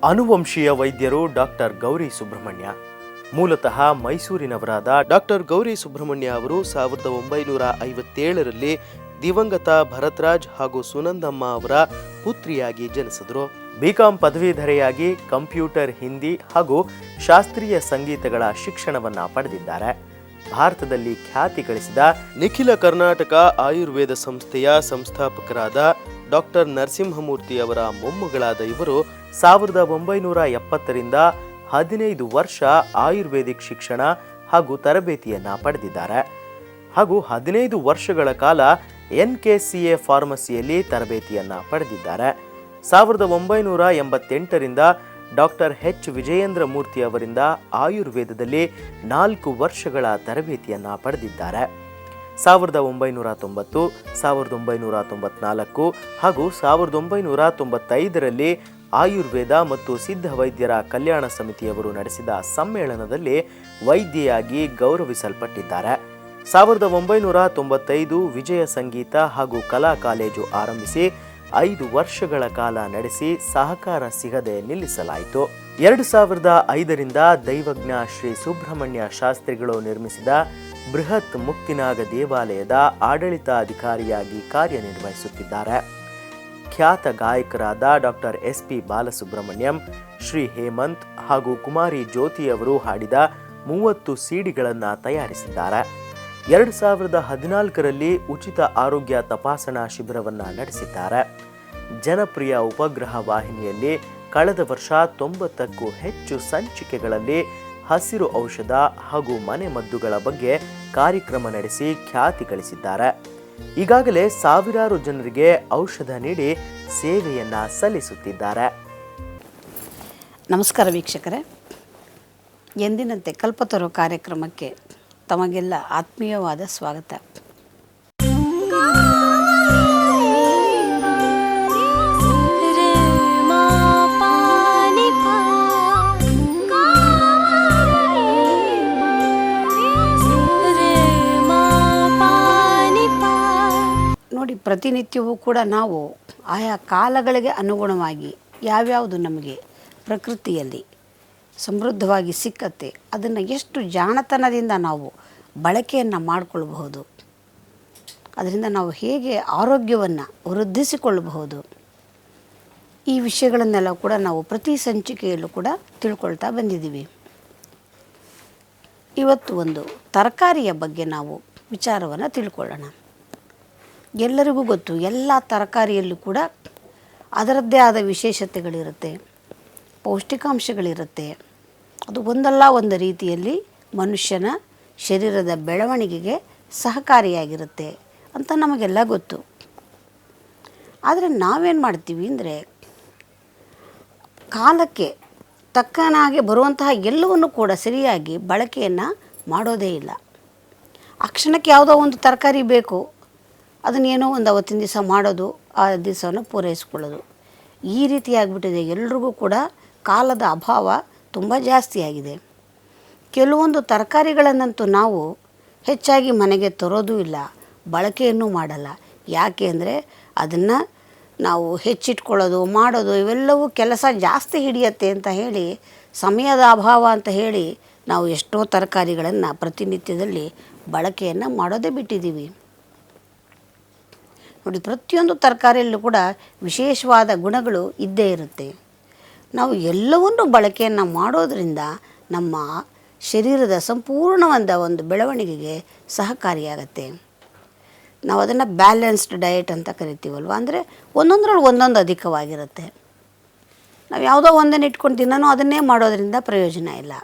ಅನುವಂಶೀಯ ವೈದ್ಯರು ಡಾಕ್ಟರ್ ಗೌರಿ ಸುಬ್ರಹ್ಮಣ್ಯ. ಮೂಲತಃ ಮೈಸೂರಿನವರಾದ ಡಾಕ್ಟರ್ ಗೌರಿ ಸುಬ್ರಹ್ಮಣ್ಯ ಅವರು 1957ರಲ್ಲಿ ದಿವಂಗತ ಭರತ್ರಾಜ್ ಹಾಗೂ ಸುನಂದಮ್ಮ ಅವರ ಪುತ್ರಿಯಾಗಿ ಜನಿಸಿದರು. ಬಿಕಾಂ ಪದವೀಧರೆಯಾಗಿ ಕಂಪ್ಯೂಟರ್, ಹಿಂದಿ ಹಾಗೂ ಶಾಸ್ತ್ರೀಯ ಸಂಗೀತಗಳ ಶಿಕ್ಷಣವನ್ನ ಪಡೆದಿದ್ದಾರೆ. ಭಾರತದಲ್ಲಿ ಖ್ಯಾತಿ ಗಳಿಸಿದ ನಿಖಿಲ ಕರ್ನಾಟಕ ಆಯುರ್ವೇದ ಸಂಸ್ಥೆಯ ಸಂಸ್ಥಾಪಕರಾದ ಡಾಕ್ಟರ್ ನರಸಿಂಹಮೂರ್ತಿ ಅವರ ಮೊಮ್ಮಗಳಾದ ಇವರು 1970ರಿಂದ 15 ವರ್ಷ ಆಯುರ್ವೇದಿಕ್ ಶಿಕ್ಷಣ ಹಾಗೂ ತರಬೇತಿಯನ್ನ ಪಡೆದಿದ್ದಾರೆ ಹಾಗೂ 15 ವರ್ಷಗಳ ಕಾಲ NKCA ಫಾರ್ಮಸಿಯಲ್ಲಿ ತರಬೇತಿಯನ್ನ ಪಡೆದಿದ್ದಾರೆ. 1988ರಿಂದ ಡಾಕ್ಟರ್ H. ವಿಜಯೇಂದ್ರ ಮೂರ್ತಿ ಅವರಿಂದ ಆಯುರ್ವೇದದಲ್ಲಿ 4 ವರ್ಷಗಳ ತರಬೇತಿಯನ್ನ ಪಡೆದಿದ್ದಾರೆ. 1990, 1994 ಹಾಗೂ 1995ರಲ್ಲಿ ಆಯುರ್ವೇದ ಮತ್ತು ಸಿದ್ಧ ವೈದ್ಯರ ಕಲ್ಯಾಣ ಸಮಿತಿಯವರು ನಡೆಸಿದ ಸಮ್ಮೇಳನದಲ್ಲಿ ವೈದ್ಯೆಯಾಗಿ ಗೌರವಿಸಲ್ಪಟ್ಟಿದ್ದಾರೆ. 1995 ವಿಜಯ ಸಂಗೀತ ಹಾಗೂ ಕಲಾ ಕಾಲೇಜು ಆರಂಭಿಸಿ 5 ವರ್ಷಗಳ ಕಾಲ ನಡೆಸಿ ಸಹಕಾರ ಸಿಗದೆ ನಿಲ್ಲಿಸಲಾಯಿತು. 2005ರಿಂದ ದೈವಜ್ಞ ಶ್ರೀ ಸುಬ್ರಹ್ಮಣ್ಯ ಶಾಸ್ತ್ರಿಗಳು ನಿರ್ಮಿಸಿದ ಬೃಹತ್ ಮುಕ್ತಿನಾಗ ದೇವಾಲಯದ ಆಡಳಿತಾಧಿಕಾರಿಯಾಗಿ ಕಾರ್ಯನಿರ್ವಹಿಸುತ್ತಿದ್ದಾರೆ. ಖ್ಯಾತ ಗಾಯಕರಾದ ಡಾಕ್ಟರ್ SP ಬಾಲಸುಬ್ರಹ್ಮಣ್ಯಂ, ಶ್ರೀ ಹೇಮಂತ್ ಹಾಗೂ ಕುಮಾರಿ ಜ್ಯೋತಿ ಅವರು ಹಾಡಿದ 30 ಸಿಡಿಗಳನ್ನು ತಯಾರಿಸಿದ್ದಾರೆ. 2014ರಲ್ಲಿ ಉಚಿತ ಆರೋಗ್ಯ ತಪಾಸಣಾ ಶಿಬಿರವನ್ನು ನಡೆಸಿದ್ದಾರೆ. ಜನಪ್ರಿಯ ಉಪಗ್ರಹ ವಾಹಿನಿಯಲ್ಲಿ ಕಳೆದ ವರ್ಷ 90ಕ್ಕೂ ಹೆಚ್ಚು ಸಂಚಿಕೆಗಳಲ್ಲಿ ಹಸಿರು ಔಷಧ ಹಾಗೂ ಮನೆಮದ್ದುಗಳ ಬಗ್ಗೆ ಕಾರ್ಯಕ್ರಮ ನಡೆಸಿ ಖ್ಯಾತಿ ಗಳಿಸಿದ್ದಾರೆ. ಈಗಾಗಲೇ ಸಾವಿರಾರು ಜನರಿಗೆ ಔಷಧ ನೀಡಿ ಸೇವೆಯನ್ನ ಸಲ್ಲಿಸುತ್ತಿದ್ದಾರೆ. ನಮಸ್ಕಾರ ವೀಕ್ಷಕರೇ, ಎಂದಿನಂತೆ ಕಲ್ಪತರು ಕಾರ್ಯಕ್ರಮಕ್ಕೆ ತಮಗೆಲ್ಲ ಆತ್ಮೀಯವಾದ ಸ್ವಾಗತ. ನೋಡಿ, ಪ್ರತಿನಿತ್ಯವೂ ಕೂಡ ನಾವು ಆಯಾ ಕಾಲಗಳಿಗೆ ಅನುಗುಣವಾಗಿ ಯಾವ್ಯಾವುದು ನಮಗೆ ಪ್ರಕೃತಿಯಲ್ಲಿ ಸಮೃದ್ಧವಾಗಿ ಸಿಕ್ಕತ್ತೆ ಅದನ್ನು ಎಷ್ಟು ಜಾಣತನದಿಂದ ನಾವು ಬಳಕೆಯನ್ನು ಮಾಡಿಕೊಳ್ಬಹುದು, ಅದರಿಂದ ನಾವು ಹೇಗೆ ಆರೋಗ್ಯವನ್ನು ವೃದ್ಧಿಸಿಕೊಳ್ಳಬಹುದು, ಈ ವಿಷಯಗಳನ್ನೆಲ್ಲ ಕೂಡ ನಾವು ಪ್ರತಿ ಸಂಚಿಕೆಯಲ್ಲೂ ಕೂಡ ತಿಳ್ಕೊಳ್ತಾ ಬಂದಿದ್ದೀವಿ. ಇವತ್ತು ಒಂದು ತರಕಾರಿಯ ಬಗ್ಗೆ ನಾವು ವಿಚಾರವನ್ನು ತಿಳ್ಕೊಳ್ಳೋಣ. ಎಲ್ಲರಿಗೂ ಗೊತ್ತು, ಎಲ್ಲ ತರಕಾರಿಯಲ್ಲೂ ಕೂಡ ಅದರದ್ದೇ ಆದ ವಿಶೇಷತೆಗಳಿರುತ್ತೆ, ಪೌಷ್ಟಿಕಾಂಶಗಳಿರುತ್ತೆ. ಅದು ಒಂದಲ್ಲ ಒಂದು ರೀತಿಯಲ್ಲಿ ಮನುಷ್ಯನ ಶರೀರದ ಬೆಳವಣಿಗೆಗೆ ಸಹಕಾರಿಯಾಗಿರುತ್ತೆ ಅಂತ ನಮಗೆಲ್ಲ ಗೊತ್ತು. ಆದರೆ ನಾವೇನು ಮಾಡ್ತೀವಿ ಅಂದರೆ, ಕಾಲಕ್ಕೆ ತಕ್ಕನಾಗಿ ಬರುವಂತಹ ಎಲ್ಲವನ್ನೂ ಕೂಡ ಸರಿಯಾಗಿ ಬಳಕೆಯನ್ನು ಮಾಡೋದೇ ಇಲ್ಲ. ಆ ಕ್ಷಣಕ್ಕೆ ಯಾವುದೋ ಒಂದು ತರಕಾರಿ ಬೇಕು, ಅದನ್ನೇನೋ ಒಂದು ಅವತ್ತಿನ ದಿವಸ ಮಾಡೋದು, ಆ ದಿವಸವನ್ನು ಪೂರೈಸ್ಕೊಳ್ಳೋದು, ಈ ರೀತಿಯಾಗಿಬಿಟ್ಟಿದೆ. ಎಲ್ರಿಗೂ ಕೂಡ ಕಾಲದ ಅಭಾವ ತುಂಬ ಜಾಸ್ತಿಯಾಗಿದೆ. ಕೆಲವೊಂದು ತರಕಾರಿಗಳನ್ನಂತೂ ನಾವು ಹೆಚ್ಚಾಗಿ ಮನೆಗೆ ತರೋದು ಇಲ್ಲ, ಬಳಕೆಯನ್ನು ಮಾಡಲ್ಲ. ಯಾಕೆ ಅಂದರೆ ಅದನ್ನು ನಾವು ಹೆಚ್ಚಿಟ್ಕೊಳ್ಳೋದು ಮಾಡೋದು ಇವೆಲ್ಲವೂ ಕೆಲಸ ಜಾಸ್ತಿ ಹಿಡಿಯತ್ತೆ ಅಂತ ಹೇಳಿ, ಸಮಯದ ಅಭಾವ ಅಂತ ಹೇಳಿ ನಾವು ಎಷ್ಟೋ ತರಕಾರಿಗಳನ್ನು ಪ್ರತಿನಿತ್ಯದಲ್ಲಿ ಬಳಕೆಯನ್ನು ಮಾಡೋದೇ ಬಿಟ್ಟಿದ್ದೀವಿ. ನೋಡಿ, ಪ್ರತಿಯೊಂದು ತರಕಾರಿಯಲ್ಲೂ ಕೂಡ ವಿಶೇಷವಾದ ಗುಣಗಳು ಇದ್ದೇ ಇರುತ್ತೆ. ನಾವು ಎಲ್ಲವನ್ನೂ ಬಳಕೆಯನ್ನು ಮಾಡೋದರಿಂದ ನಮ್ಮ ಶರೀರದ ಸಂಪೂರ್ಣವಾದ ಒಂದು ಬೆಳವಣಿಗೆಗೆ ಸಹಕಾರಿಯಾಗತ್ತೆ. ನಾವು ಅದನ್ನು ಬ್ಯಾಲೆನ್ಸ್ಡ್ ಡಯಟ್ ಅಂತ ಕರಿತೀವಲ್ವ, ಅಂದರೆ ಒಂದೊಂದರಲ್ಲಿ ಒಂದೊಂದು ಅಧಿಕವಾಗಿರುತ್ತೆ. ನಾವು ಯಾವುದೋ ಒಂದನ್ನು ಇಟ್ಕೊಂಡು ದಿನವೂ ಅದನ್ನೇ ಮಾಡೋದರಿಂದ ಪ್ರಯೋಜನ ಇಲ್ಲ.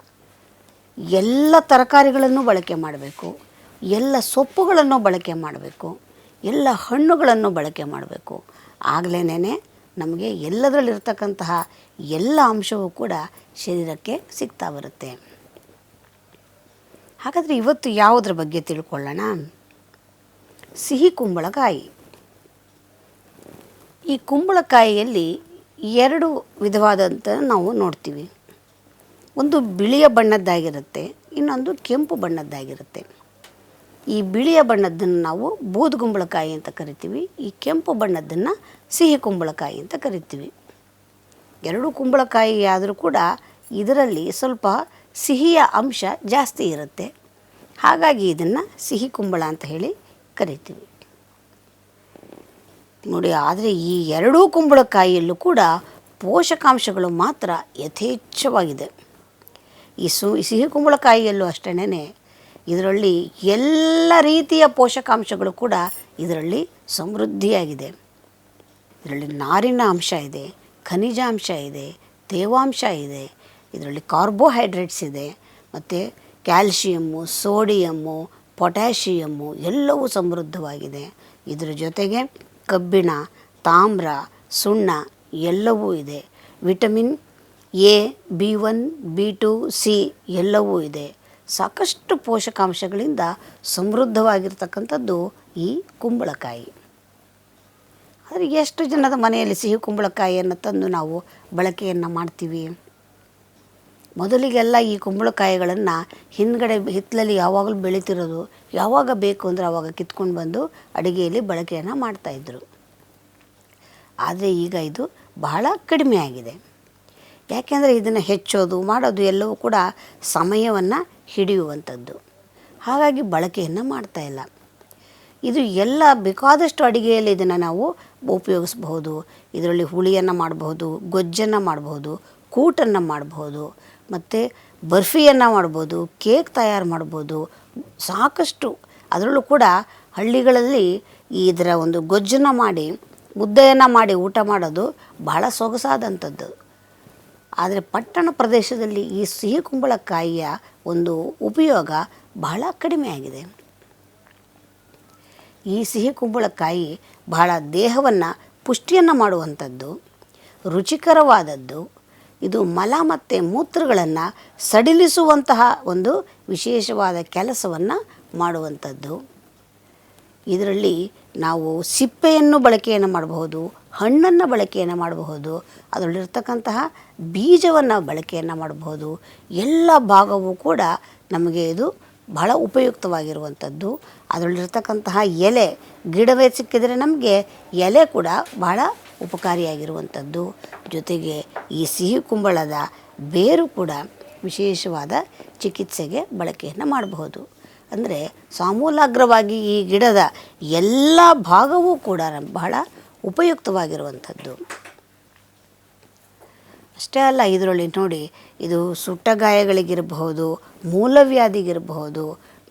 ಎಲ್ಲ ತರಕಾರಿಗಳನ್ನು ಬಳಕೆ ಮಾಡಬೇಕು, ಎಲ್ಲ ಸೊಪ್ಪುಗಳನ್ನು ಬಳಕೆ ಮಾಡಬೇಕು, ಎಲ್ಲ ಹಣ್ಣುಗಳನ್ನು ಬಳಕೆ ಮಾಡಬೇಕು. ಆಗಲೇನೇ ನಮಗೆ ಎಲ್ಲದರಲ್ಲಿರ್ತಕ್ಕಂತಹ ಎಲ್ಲ ಅಂಶವೂ ಕೂಡ ಶರೀರಕ್ಕೆ ಸಿಗ್ತಾ ಬರುತ್ತೆ. ಹಾಗಾದರೆ ಇವತ್ತು ಯಾವುದ್ರ ಬಗ್ಗೆ ತಿಳ್ಕೊಳ್ಳೋಣ? ಸಿಹಿ ಕುಂಬಳಕಾಯಿ. ಈ ಕುಂಬಳಕಾಯಿಯಲ್ಲಿ 2 ವಿಧವಾದಂಥ ನಾವು ನೋಡ್ತೀವಿ. ಒಂದು ಬಿಳಿಯ ಬಣ್ಣದ್ದಾಗಿರುತ್ತೆ, ಇನ್ನೊಂದು ಕೆಂಪು ಬಣ್ಣದ್ದಾಗಿರುತ್ತೆ. ಈ ಬಿಳಿಯ ಬಣ್ಣದ್ದನ್ನು ನಾವು ಬೂದುಗುಂಬಳಕಾಯಿ ಅಂತ ಕರಿತೀವಿ, ಈ ಕೆಂಪು ಬಣ್ಣದ್ದನ್ನು ಸಿಹಿ ಕುಂಬಳಕಾಯಿ ಅಂತ ಕರಿತೀವಿ. ಎರಡೂ ಕುಂಬಳಕಾಯಿ ಆದರೂ ಕೂಡ ಇದರಲ್ಲಿ ಸ್ವಲ್ಪ ಸಿಹಿಯ ಅಂಶ ಜಾಸ್ತಿ ಇರುತ್ತೆ. ಹಾಗಾಗಿ ಇದನ್ನು ಸಿಹಿ ಕುಂಬಳ ಅಂತ ಹೇಳಿ ಕರಿತೀವಿ ನೋಡಿ. ಆದರೆ ಈ ಎರಡೂ ಕುಂಬಳಕಾಯಿಯಲ್ಲೂ ಕೂಡ ಪೋಷಕಾಂಶಗಳು ಮಾತ್ರ ಯಥೇಚ್ಛವಾಗಿದೆ. ಈ ಸಿಹಿ ಕುಂಬಳಕಾಯಿಯಲ್ಲೂ ಅಷ್ಟೇ ಇದರಲ್ಲಿ ಎಲ್ಲ ರೀತಿಯ ಪೋಷಕಾಂಶಗಳು ಕೂಡ ಇದರಲ್ಲಿ ಸಮೃದ್ಧಿಯಾಗಿದೆ. ಇದರಲ್ಲಿ ನಾರಿನ ಅಂಶ ಇದೆ, ಖನಿಜಾಂಶ ಇದೆ, ತೇವಾಂಶ ಇದೆ, ಇದರಲ್ಲಿ ಕಾರ್ಬೋಹೈಡ್ರೇಟ್ಸ್ ಇದೆ, ಮತ್ತು ಕ್ಯಾಲ್ಶಿಯಮ್ಮು, ಸೋಡಿಯಮ್ಮು, ಪೊಟ್ಯಾಷಿಯಮ್ಮು ಎಲ್ಲವೂ ಸಮೃದ್ಧವಾಗಿದೆ. ಇದರ ಜೊತೆಗೆ ಕಬ್ಬಿಣ, ತಾಮ್ರ, ಸುಣ್ಣ ಎಲ್ಲವೂ ಇದೆ. Vitamin A, B1, B2, C ಎಲ್ಲವೂ ಇದೆ. ಸಾಕಷ್ಟು ಪೋಷಕಾಂಶಗಳಿಂದ ಸಮೃದ್ಧವಾಗಿರ್ತಕ್ಕಂಥದ್ದು ಈ ಕುಂಬಳಕಾಯಿ. ಆದರೆ ಎಷ್ಟು ಜನದ ಮನೆಯಲ್ಲಿ ಸಿಹಿ ಕುಂಬಳಕಾಯಿಯನ್ನು ತಂದು ನಾವು ಬಳಕೆಯನ್ನು ಮಾಡ್ತೀವಿ? ಮೊದಲಿಗೆಲ್ಲ ಈ ಕುಂಬಳಕಾಯಿಗಳನ್ನು ಹಿಂದ್ಗಡೆ ಹಿತ್ತಲಲ್ಲಿ ಯಾವಾಗಲೂ ಬೆಳೀತಿರೋದು, ಯಾವಾಗ ಬೇಕು ಅಂದರೆ ಆವಾಗ ಕಿತ್ಕೊಂಡು ಬಂದು ಅಡುಗೆಯಲ್ಲಿ ಬಳಕೆಯನ್ನು ಮಾಡ್ತಾಯಿದ್ರು. ಆದರೆ ಈಗ ಇದು ಬಹಳ ಕಡಿಮೆ ಆಗಿದೆ. ಯಾಕೆಂದರೆ ಇದನ್ನು ಹೆಚ್ಚೋದು ಮಾಡೋದು ಎಲ್ಲವೂ ಕೂಡ ಸಮಯವನ್ನು ಹಿಡಿಯುವಂಥದ್ದು. ಹಾಗಾಗಿ ಬಳಕೆಯನ್ನು ಮಾಡ್ತಾಯಿಲ್ಲ. ಇದು ಎಲ್ಲ ಬೇಕಾದಷ್ಟು ಅಡುಗೆಯಲ್ಲಿ ಇದನ್ನು ನಾವು ಉಪಯೋಗಿಸ್ಬಹುದು. ಇದರಲ್ಲಿ ಹುಳಿಯನ್ನು ಮಾಡಬಹುದು, ಗೊಜ್ಜನ್ನು ಮಾಡಬಹುದು, ಕೂಟನ್ನು ಮಾಡಬಹುದು, ಮತ್ತು ಬರ್ಫಿಯನ್ನು ಮಾಡ್ಬೋದು, ಕೇಕ್ ತಯಾರು ಮಾಡ್ಬೋದು. ಸಾಕಷ್ಟು ಅದರಲ್ಲೂ ಕೂಡ ಹಳ್ಳಿಗಳಲ್ಲಿ ಇದರ ಒಂದು ಗೊಜ್ಜನ್ನು ಮಾಡಿ ಮುದ್ದೆಯನ್ನು ಮಾಡಿ ಊಟ ಮಾಡೋದು ಬಹಳ ಸೊಗಸಾದಂಥದ್ದು. ಆದರೆ ಪಟ್ಟಣ ಪ್ರದೇಶದಲ್ಲಿ ಈ ಸಿಹಿ ಕುಂಬಳಕಾಯಿಯ ಒಂದು ಉಪಯೋಗ ಬಹಳ ಕಡಿಮೆ ಆಗಿದೆ. ಈ ಸಿಹಿ ಕುಂಬಳಕಾಯಿ ಬಹಳ ದೇಹವನ್ನು ಪುಷ್ಟಿಯನ್ನು ಮಾಡುವಂಥದ್ದು, ರುಚಿಕರವಾದದ್ದು. ಇದು ಮಲ ಮತ್ತು ಮೂತ್ರಗಳನ್ನು ಸಡಿಲಿಸುವಂತಹ ಒಂದು ವಿಶೇಷವಾದ ಕೆಲಸವನ್ನು ಮಾಡುವಂಥದ್ದು. ಇದರಲ್ಲಿ ನಾವು ಸಿಪ್ಪೆಯನ್ನು ಬಳಕೆಯನ್ನು ಮಾಡಬಹುದು, ಹಣ್ಣನ್ನು ಬಳಕೆಯನ್ನು ಮಾಡಬಹುದು, ಅದರಲ್ಲಿರ್ತಕ್ಕಂತಹ ಬೀಜವನ್ನು ಬಳಕೆಯನ್ನು ಮಾಡಬಹುದು. ಎಲ್ಲ ಭಾಗವೂ ಕೂಡ ನಮಗೆ ಇದು ಬಹಳ ಉಪಯುಕ್ತವಾಗಿರುವಂಥದ್ದು. ಅದರಲ್ಲಿರ್ತಕ್ಕಂತಹ ಎಲೆ, ಗಿಡವೇ ಸಿಕ್ಕಿದರೆ ನಮಗೆ ಎಲೆ ಕೂಡ ಬಹಳ ಉಪಕಾರಿಯಾಗಿರುವಂಥದ್ದು. ಜೊತೆಗೆ ಈ ಸಿಹಿ ಕುಂಬಳದ ಬೇರು ಕೂಡ ವಿಶೇಷವಾದ ಚಿಕಿತ್ಸೆಗೆ ಬಳಕೆಯನ್ನು ಮಾಡಬಹುದು. ಅಂದರೆ ಸಾಮೂಲಾಗ್ರವಾಗಿ ಈ ಗಿಡದ ಎಲ್ಲ ಭಾಗವೂ ಕೂಡ ಬಹಳ ಉಪಯುಕ್ತವಾಗಿರುವಂಥದ್ದು. ಅಷ್ಟೇ ಅಲ್ಲ, ಇದರಲ್ಲಿ ನೋಡಿ, ಇದು ಸುಟ್ಟ ಗಾಯಗಳಿಗಿರಬಹುದು, ಮೂಲವ್ಯಾಧಿಗಿರಬಹುದು,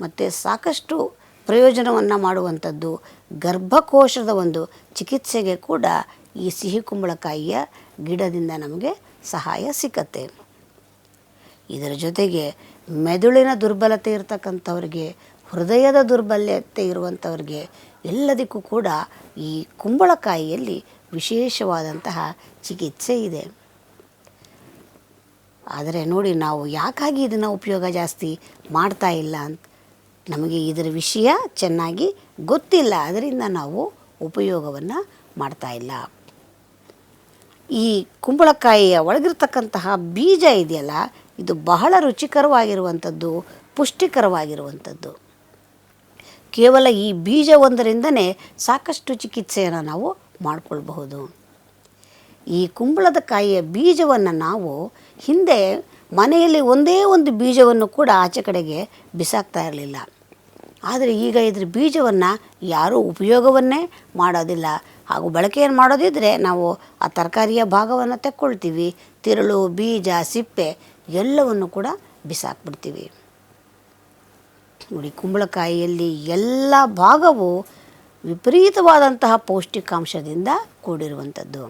ಮತ್ತು ಸಾಕಷ್ಟು ಪ್ರಯೋಜನವನ್ನು ಮಾಡುವಂಥದ್ದು. ಗರ್ಭಕೋಶದ ಒಂದು ಚಿಕಿತ್ಸೆಗೆ ಕೂಡ ಈ ಸಿಹಿ ಕುಂಬಳಕಾಯಿಯ ಗಿಡದಿಂದ ನಮಗೆ ಸಹಾಯ ಸಿಕ್ಕತ್ತೆ. ಇದರ ಜೊತೆಗೆ ಮೆದುಳಿನ ದುರ್ಬಲತೆ ಇರತಕ್ಕಂಥವ್ರಿಗೆ, ಹೃದಯದ ದುರ್ಬಲತೆ ಇರುವಂಥವ್ರಿಗೆ ಎಲ್ಲದಕ್ಕೂ ಕೂಡ ಈ ಕುಂಬಳಕಾಯಿಯಲ್ಲಿ ವಿಶೇಷವಾದಂತಹ ಚಿಕಿತ್ಸೆ ಇದೆ. ಆದರೆ ನೋಡಿ, ನಾವು ಯಾಕಾಗಿ ಇದನ್ನು ಉಪಯೋಗ ಜಾಸ್ತಿ ಮಾಡ್ತಾ ಇಲ್ಲ ಅಂತ ನಮಗೆ ಇದರ ವಿಷಯ ಚೆನ್ನಾಗಿ ಗೊತ್ತಿಲ್ಲ. ಅದರಿಂದ ನಾವು ಉಪಯೋಗವನ್ನು ಮಾಡ್ತಾ ಇಲ್ಲ. ಈ ಕುಂಬಳಕಾಯಿಯ ಒಳಗಿರ್ತಕ್ಕಂತಹ ಬೀಜ ಇದೆಯಲ್ಲ, ಇದು ಬಹಳ ರುಚಿಕರವಾಗಿರುವಂಥದ್ದು, ಪುಷ್ಟಿಕರವಾಗಿರುವಂಥದ್ದು. ಕೇವಲ ಈ ಬೀಜ ಒಂದರಿಂದನೇ ಸಾಕಷ್ಟು ಚಿಕಿತ್ಸೆಯನ್ನು ನಾವು ಮಾಡಿಕೊಳ್ಬಹುದು. ಈ ಕುಂಬಳದ ಕಾಯಿಯ ಬೀಜವನ್ನು ನಾವು ಹಿಂದೆ ಮನೆಯಲ್ಲಿ ಒಂದೇ ಒಂದು ಬೀಜವನ್ನು ಕೂಡ ಆಚೆ ಕಡೆಗೆ ಬಿಸಾಕ್ತಾ ಇರಲಿಲ್ಲ. ಆದರೆ ಈಗ ಇದ್ರ ಬೀಜವನ್ನು ಯಾರೂ ಉಪಯೋಗವನ್ನೇ ಮಾಡೋದಿಲ್ಲ. ಹಾಗೂ ಬಳಕೆಯನ್ನು ಮಾಡೋದಿದ್ದರೆ ನಾವು ಆ ತರಕಾರಿಯ ಭಾಗವನ್ನು ತೆಕ್ಕೊಳ್ತೀವಿ, ತಿರುಳು, ಬೀಜ, ಸಿಪ್ಪೆ ಎಲ್ಲವನ್ನು ಕೂಡ ಬಿಸಾಕ್ಬಿಡ್ತೀವಿ. ನೋಡಿ, ಕುಂಬಳಕಾಯಿಯಲ್ಲಿ ಎಲ್ಲ ಭಾಗವೂ ವಿಪರೀತವಾದಂತಹ ಪೌಷ್ಟಿಕಾಂಶದಿಂದ ಕೂಡಿರುವಂಥದ್ದು.